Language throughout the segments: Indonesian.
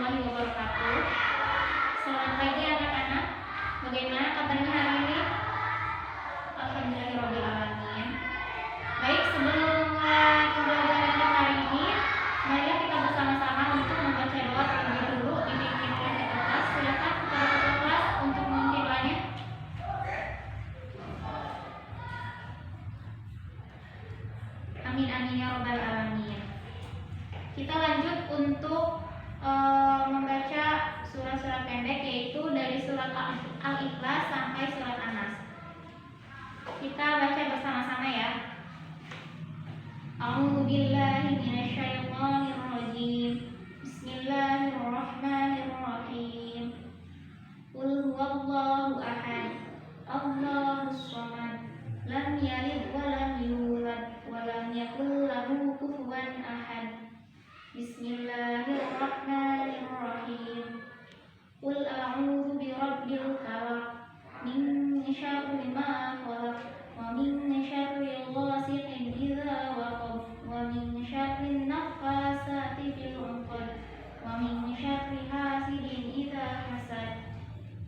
warahmatullahi wabarakatuh. Selamat pagi anak-anak. Bagaimana kabarnya hari ini? Alhamdulillahirabbil alamin. Baik, sebelum mulai pembelajaran kita hari ini, mari kita bersama-sama untuk membaca doa terlebih dulu dipimpin oleh ketua kelas. Silakan kepada ketua kelas untuk memimpin doanya. Amin amin ya rabbal alamin. Kita lanjut untuk membaca surat-surat pendek, yaitu dari surat Al-Ikhlas sampai surat An-Nas. Kita baca bersama-sama ya. A'udzubillahi minasyaitonirrajim. Bismillahirrahmanirrahim. Qul huwallahu ahad, Allahus samad, lam yalid wa lam yulad wa lam yakul lahu kufuwan ahad. Bismillahirrahmanirrahim. Qul a'udzu birabbil falaq, min syarri ma khalaq, wa min syarri ghasiqin idza waqab, wa min syarri naffasati fil 'uqad, wa min syarri hasidin idza hasad.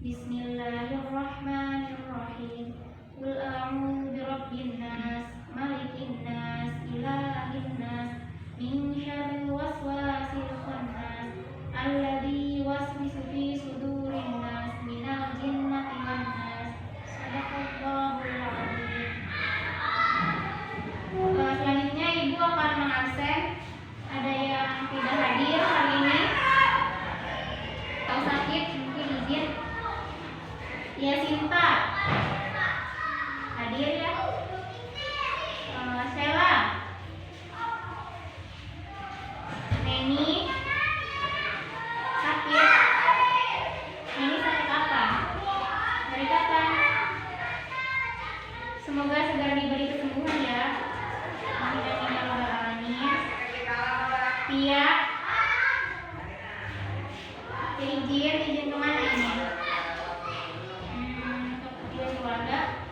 Bismillahirrahmanirrahim. Qul a'udzu birabbin nas, malikin nas, ilahin nas, min syarril waswasil khannas, alladzi yuwaswisu fi sudurin nas, minal jinnati wan nas. Shadaqallahul adzim. Selanjutnya Ibu akan mengabsen. Ada yang tidak hadir hari ini atau sakit, mungkin izin. Ya, Sinta hadir ya. Sela, Neni sakit. Neni sakit apa? Dari kapan? Semoga segera diberi kesembuhan ya. Amin amin ya rabbal alamin. Tia, izin kemana ini? Ke keluarga.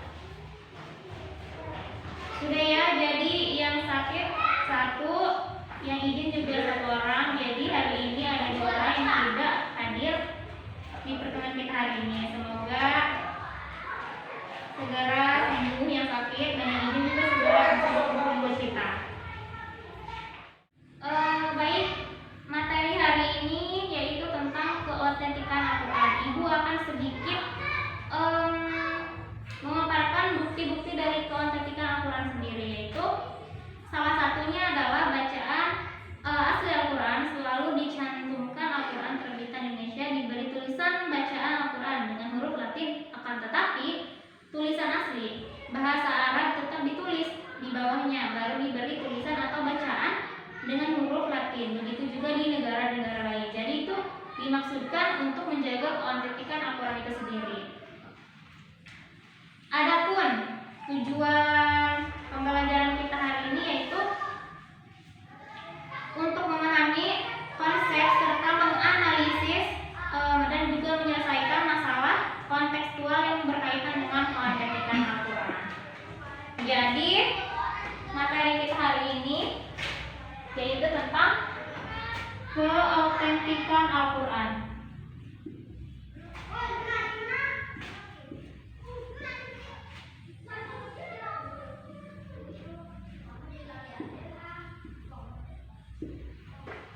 Sudah ya, jadi yang sakit satu, yang izin juga satu orang. Jadi hari ini ada 2 orang yang tidak hadir di pertemuan kita hari ini. Semoga segera sembuh yang sakit, dan yang izin juga segera sembuh kita. Baik, materi hari ini yaitu tentang keotentikan Al-Quran. Ibu akan sedikit memaparkan bukti-bukti dari keotentikan Al-Quran sendiri, yaitu salah satunya adalah bacaan asli Al-Quran. Selalu dicantumkan Al-Quran terbitan Indonesia diberi tulisan bacaan Al-Quran dengan huruf Latin, akan tetapi tulisan asli bahasa Arab tetap ditulis di bawahnya, baru diberi tulisan atau bacaan dengan huruf Latin. Begitu juga di negara-negara lain. Jadi itu dimaksudkan untuk menjaga keotentikan Al-Quran itu sendiri. Adapun tujuan pembelajaran kita hari ini yaitu untuk memahami konsep serta menganalisis dan juga menyelesaikan masalah kontekstual yang berkaitan dengan keotentikan Al-Quran. Jadi materi kita hari ini yaitu tentang keotentikan Al-Quran.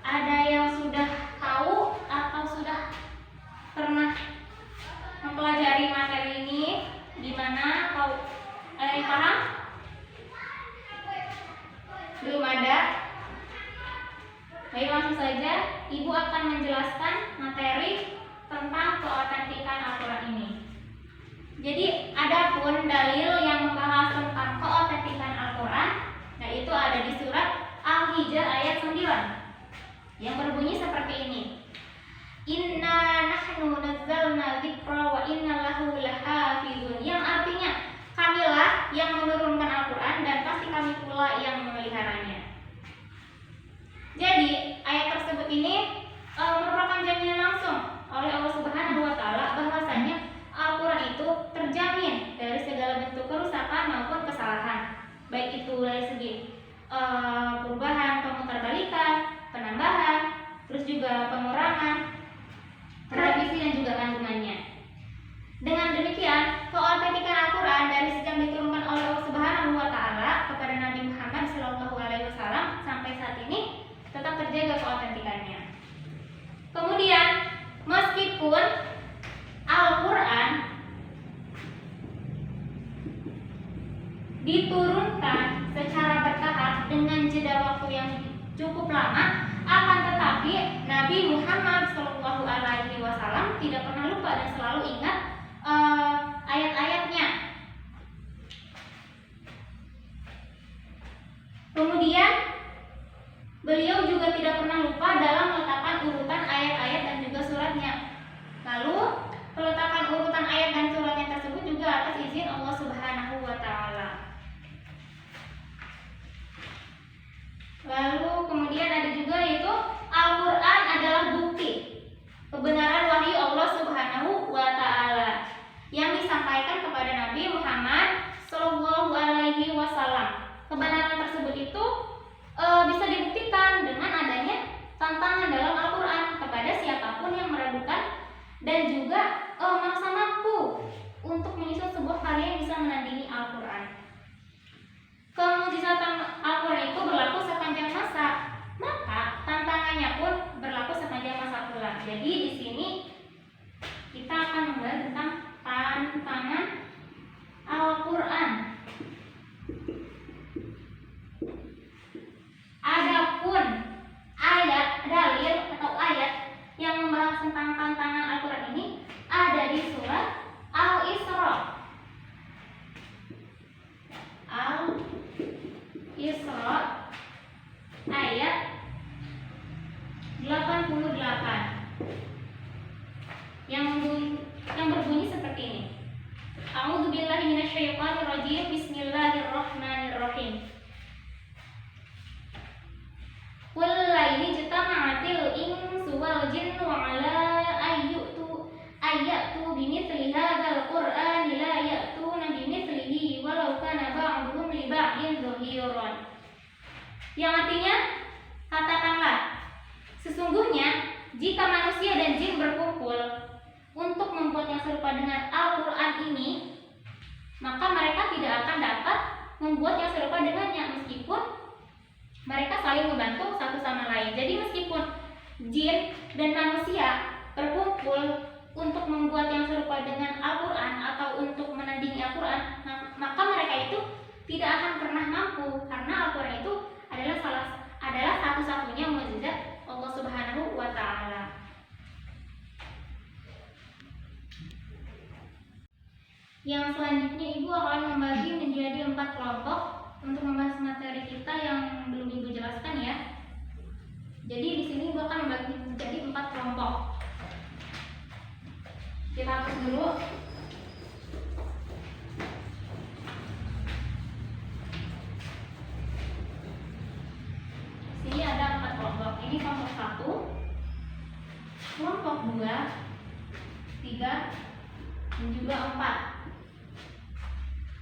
Ada yang sudah tahu atau sudah pernah mempelajari materi ini? Gimana? Ada yang paham? Belum ada? Baik, langsung saja Ibu akan menjelaskan materi tentang keotentikan Al-Quran ini. Jadi adapun dalil yang membahas tentang keotentikan Al-Quran, yaitu ada di surat Al-Hijr ayat 9 yang berbunyi seperti ini. Inna nahnu nazzalna dzikra wa inna lahu lahafizun, yang artinya kamilah yang menurunkan Al-Quran dan pasti kami pula yang memeliharanya. Jadi ayat tersebut ini merupakan jaminan langsung oleh Allah Subhanahu wa taala bahwasanya Al-Quran itu terjamin dari segala bentuk kerusakan maupun kesalahan, baik itu dari segi perubahan, pemutarbalikan, penambahan, terus juga pengurangan, diturunkan secara bertahap dengan jeda waktu yang cukup lama, akan tetapi Nabi Muhammad SAW tidak pernah lupa dan selalu ingat ayat-ayatnya. Kemudian beliau juga tidak pernah lupa dalam meletakkan urutan ayat-ayat dan juga suratnya. Lalu peletakan urutan ayat dan suratnya tersebut juga atas izin Allah Subhanahu wa taala. Lalu kemudian ada juga yaitu Al-Qur'an adalah bukti kebenaran wahyu Allah Subhanahu wa taala yang disampaikan kepada Nabi Muhammad SAW. Kebenaran tersebut itu bisa dibuktikan dengan adanya tantangan dalam Al-Qur'an kepada siapapun yang meragukan dan juga merasa mampu untuk menyusun sebuah karya yang bisa menandingi Al-Qur'an. Kemujizatan Al-Qur'an itu berlaku sepanjang masa, maka tantangannya pun berlaku sepanjang masa pula. Jadi di sini kita akan membahas tentang tantangan Al-Qur'an. Adapun ayat, dalil atau ayat yang membahas tentang tantangan Al-Qur'an ini ada di surat Al-Isra. Al-Isra ayat 88 yang berbunyi seperti ini. A'udzubillahi minasyaitonirrajim. Bismillahirrahmanirrahim. Qul laini jitama'atil insu wal jinnu ala ayyatu bimithli hadzal qur'ani la ya'tuna bimithlihi walau kana ba'duhum li ba'din dhahiran. Yang artinya, katakanlah, sesungguhnya jika manusia dan jin berkumpul untuk membuat yang serupa dengan Al-Qur'an ini, maka mereka tidak akan dapat membuat yang serupa dengannya meskipun mereka saling membantu satu sama lain. Jadi meskipun jin dan manusia berkumpul untuk membuat yang serupa dengan Al-Qur'an atau untuk menandingi Al-Qur'an, maka mereka itu tidak akan pernah mampu, karena Al-Qur'an itu adalah satu-satunya mukjizat Allah Subhanahu wa taala. Yang selanjutnya Ibu akan membagi menjadi 4 kelompok untuk membahas materi kita yang belum Ibu jelaskan ya. Jadi di sini Ibu akan membagi menjadi 4 kelompok. Kita hapus dulu. Sini ada 4 kelompok. Ini kelompok 1, kelompok 2, 3, dan juga 4.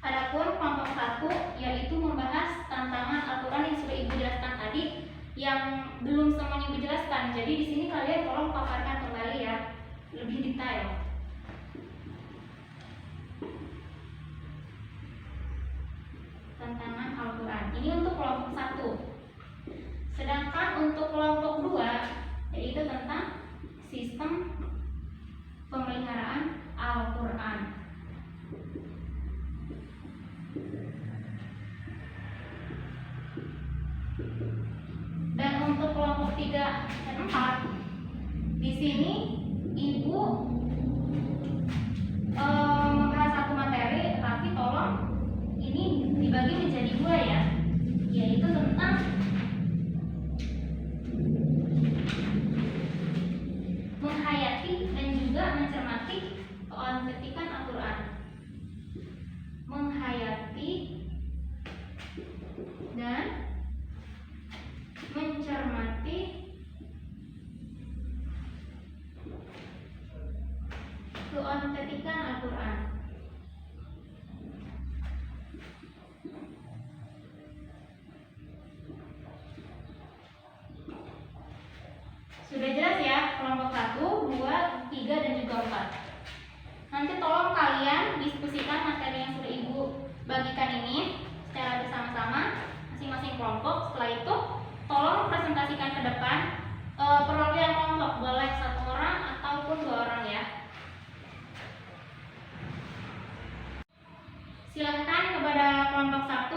Adapun kelompok 1 yaitu membahas tantangan Al-Qur'an yang sudah Ibu jelaskan tadi, yang belum semuanya Ibu jelaskan. Jadi di sini kalian tolong paparkan kembali ya, lebih detail. Tantangan Al-Qur'an ini untuk kelompok 1. Sedangkan untuk kelompok 2 yaitu tentang sistem pemeliharaan Al-Qur'an. Dan untuk kelompok 3 dan 4 di sini Ibu membahas satu materi, tapi tolong ini dibagi menjadi 2 ya, yaitu tentang menghayati dan juga mencermati keautentikan Al-Qur'an. Menghayati dan mencermati keautentikan Al-Qur'an. Sudah jelas ya, kelompok 1, 2, 3, dan juga 4. Nanti tolong kalian diskusikan materi yang sudah Ibu bagikan ini secara bersama-sama masing-masing kelompok. Setelah itu tolong presentasikan ke depan perwakilan kelompok, boleh 1 orang ataupun 2 orang ya. Silahkan kepada kelompok 1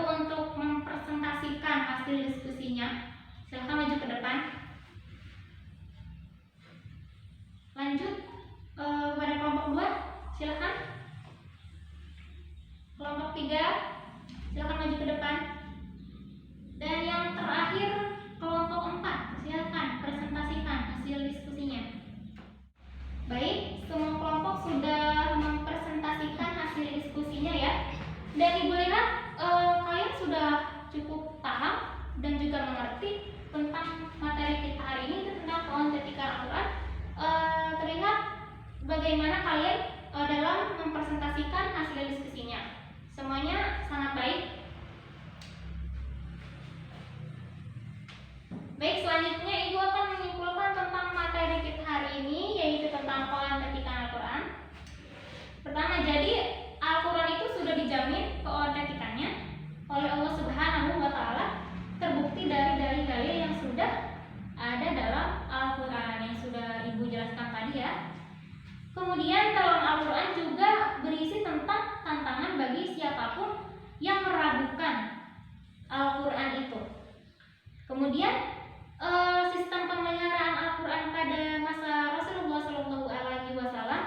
Baik, selanjutnya Ibu akan menyimpulkan tentang materi kita hari ini, yaitu tentang keautentikan Al-Quran. Pertama, jadi Al-Quran itu sudah dijamin keautentikannya oleh Allah Subhanahu wa Ta'ala, terbukti dari dalil-dalil yang sudah ada dalam Al-Quran yang sudah Ibu jelaskan tadi ya. Kemudian dalam Al-Quran juga berisi tentang tantangan bagi siapapun yang meragukan Al-Quran itu. Kemudian sistem pemeliharaan Al-Quran pada masa Rasulullah SAW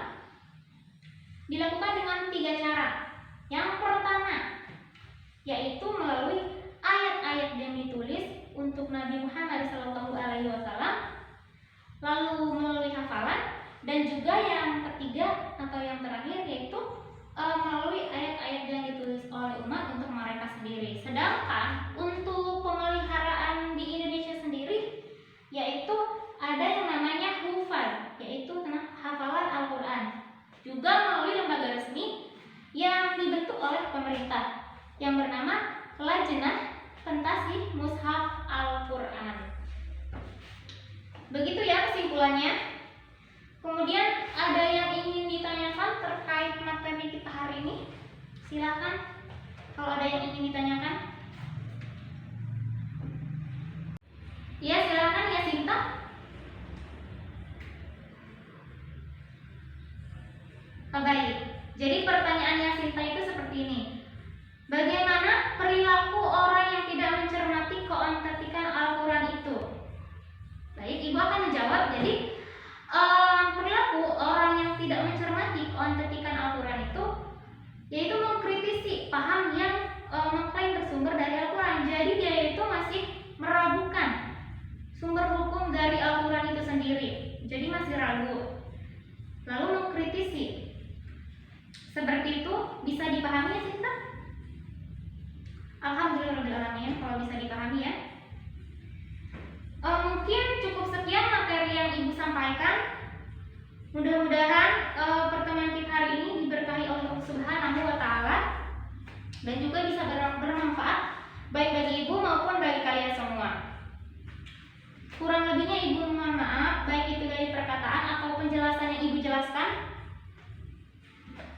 dilakukan dengan 3 cara. Yang pertama, yaitu melalui ayat-ayat yang ditulis untuk Nabi Muhammad SAW, lalu melalui hafalan, dan juga yang ketiga atau yang terakhir yaitu melalui ayat-ayat yang ditulis oleh umat untuk mereka sendiri. Sedangkan untuk pemeliharaan di Indonesia sendiri, yaitu ada yang namanya hufaz, yaitu hafalan Al-Quran, juga melalui lembaga resmi yang dibentuk oleh pemerintah yang bernama Lajnah Pentasih Mushaf Al-Quran. Begitu ya kesimpulannya. Kemudian ada yang ingin ditanyakan terkait materi kita hari ini? Silakan kalau ada yang ingin ditanyakan. Ya, silakan ya Sinta. Baik. Jadi pertanyaannya Sinta itu seperti ini. Bagaimana perilaku orang yang tidak mencermati keautentikan Al-Quran itu? Baik, Ibu akan menjawab. Jadi perilaku orang yang tidak mencermati keautentikan Al-Quran itu yaitu mengkritisi paham yang mengklaim bersumber dari Al-Quran. Jadi dia itu masih meragukan sumber hukum dari Al-Quran itu sendiri. Jadi masih ragu, lalu mengkritisi. Seperti itu bisa dipahami ya Sinta? Alhamdulillahirrahmanirrahim kalau bisa dipahami ya. Mungkin cukup sekian materi yang Ibu sampaikan. Mudah-mudahan pertemuan kita hari ini diberkahi oleh Allah Subhanahu wa Ta'ala dan juga bisa bermanfaat baik bagi Ibu maupun bagi kalian semua. Kurang lebihnya Ibu mohon maaf, baik itu dari perkataan atau penjelasan yang Ibu jelaskan.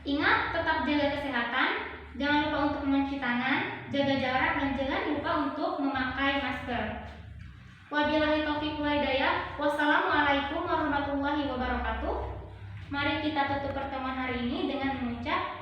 Ingat, tetap jaga kesehatan, jangan lupa untuk mencuci tangan, jaga jarak, dan jangan lupa untuk memakai masker. Wabillahi taufiq wal hidayah. Wassalamualaikum warahmatullahi wabarakatuh. Mari kita tutup pertemuan hari ini dengan mengucap